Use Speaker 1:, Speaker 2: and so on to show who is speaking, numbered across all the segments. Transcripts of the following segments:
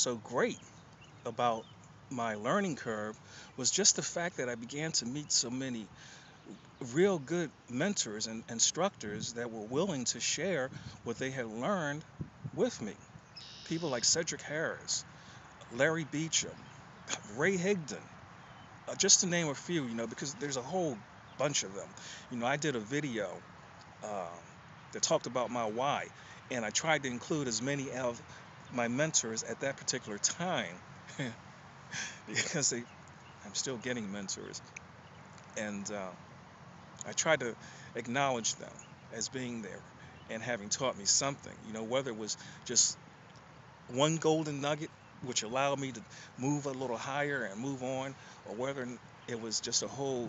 Speaker 1: so great about my learning curve was just the fact that I began to meet so many real good mentors and instructors that were willing to share what they had learned with me. People like Cedric Harris, Larry Beecham, Ray Higdon, just to name a few, because there's a whole bunch of them. I did a video uh, that talked about my why, and I tried to include as many of my mentors at that particular time because I'm still getting mentors, and I tried to acknowledge them as being there and having taught me something. Whether it was just one golden nugget which allowed me to move a little higher and move on, or whether it was just a whole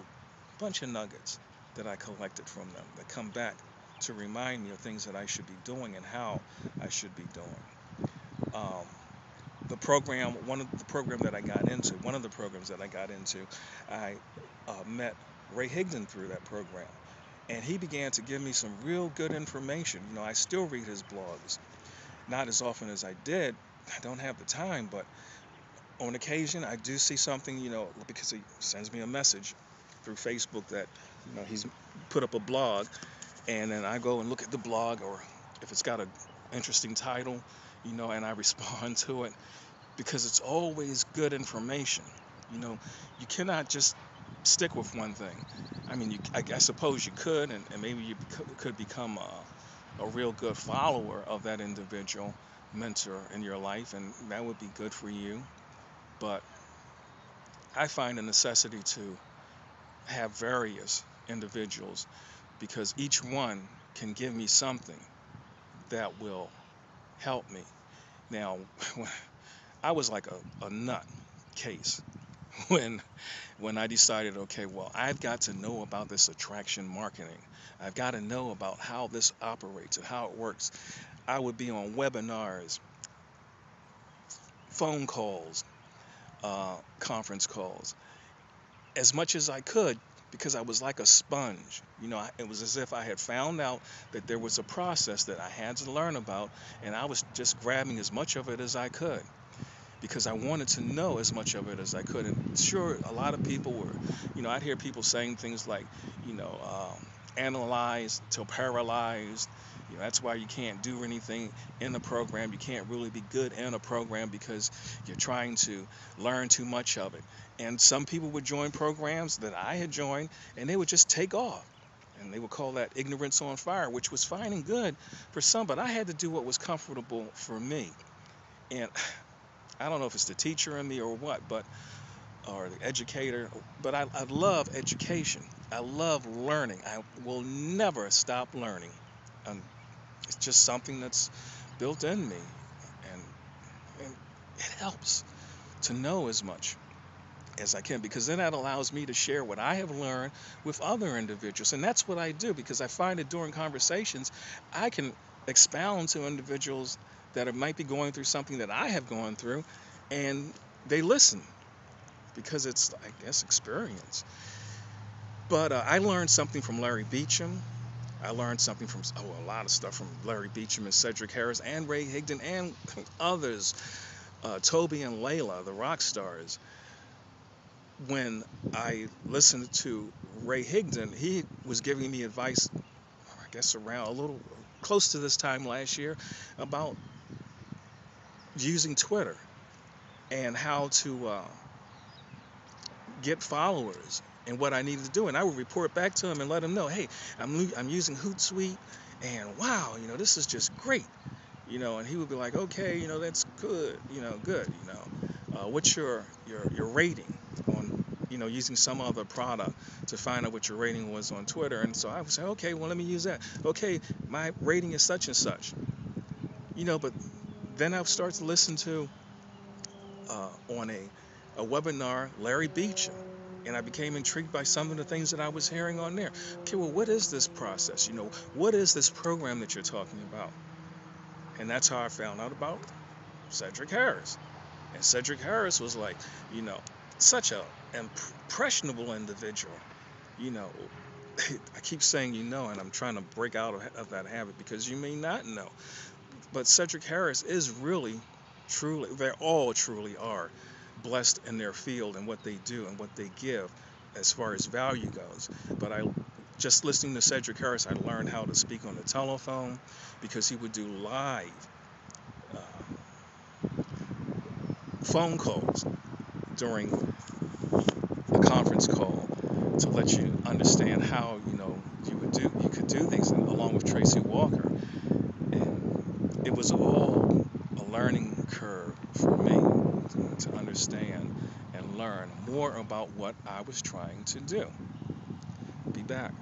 Speaker 1: bunch of nuggets that I collected from them that come back to remind me of things that I should be doing and how I should be doing. Um, the program, one of the programs that I got into, I met Ray Higdon through that program, and he began to give me some real good information. I still read his blogs, not as often as I did. I don't have the time, but on occasion I do see something, because he sends me a message through Facebook that, he's put up a blog, and then I go and look at the blog, or if it's got an interesting title, and I respond to it because it's always good information. You know, you cannot just stick with one thing. I mean, I suppose you could, and maybe you could become a real good follower of that individual mentor in your life, and that would be good for you. But I find a necessity to have various individuals because each one can give me something that will help me. Now, I was like a nut case when when I decided, okay, well, I've got to know about this attraction marketing. I've got to know about how this operates and how it works. I would be on webinars, phone calls, conference calls, as much as I could because I was like a sponge. It was as if I had found out that there was a process that I had to learn about, and I was just grabbing as much of it as I could because I wanted to know as much of it as I could. And sure, a lot of people were, I'd hear people saying things like, you know, analyzed till paralyzed. That's why you can't do anything in the program. You can't really be good in a program because you're trying to learn too much of it. And some people would join programs that I had joined, and they would just take off. And they would call that ignorance on fire, which was fine and good for some, but I had to do what was comfortable for me. And I don't know if it's the teacher in me or what, or the educator, but I love education. I love learning. I will never stop learning. Um, it's just something that's built in me, and, and it helps to know as much as I can because then that allows me to share what I have learned with other individuals. And that's what I do because I find that during conversations, I can expound to individuals that might be going through something that I have gone through, and they listen because it's, I guess, experience. But I learned something from Larry Beecham. I learned something from a lot of stuff from Larry Beecham and Cedric Harris and Ray Higdon and others, Toby and Layla, the rock stars. When I listened to Ray Higdon, he was giving me advice, I guess around a little close to this time last year, about using Twitter and how to get followers and what I needed to do. And I would report back to him and let him know, hey, I'm using Hootsuite, and wow, this is just great. And he would be like, okay, that's good, good. What's your rating on, using some other product to find out what your rating was on Twitter. And so I would say, okay, well, let me use that. Okay, my rating is such and such. But then I would start to listen to on a webinar Larry Beecham, and I became intrigued by some of the things that I was hearing on there. Okay, well, what is this process? What is this program that you're talking about? And that's how I found out about Cedric Harris. And Cedric Harris was like, you know, such a impressionable individual. You know, I keep saying and I'm trying to break out of that habit because you may not know. But Cedric Harris is really truly, they all truly are blessed in their field and what they do and what they give as far as value goes. But I just listening to Cedric Harris, I learned how to speak on the telephone because he would do live uh, phone calls during a conference call to let you understand how you could do things, and along with Tracy Walker. And it was all a learning curve for me to understand and learn more about what I was trying to do. Be back.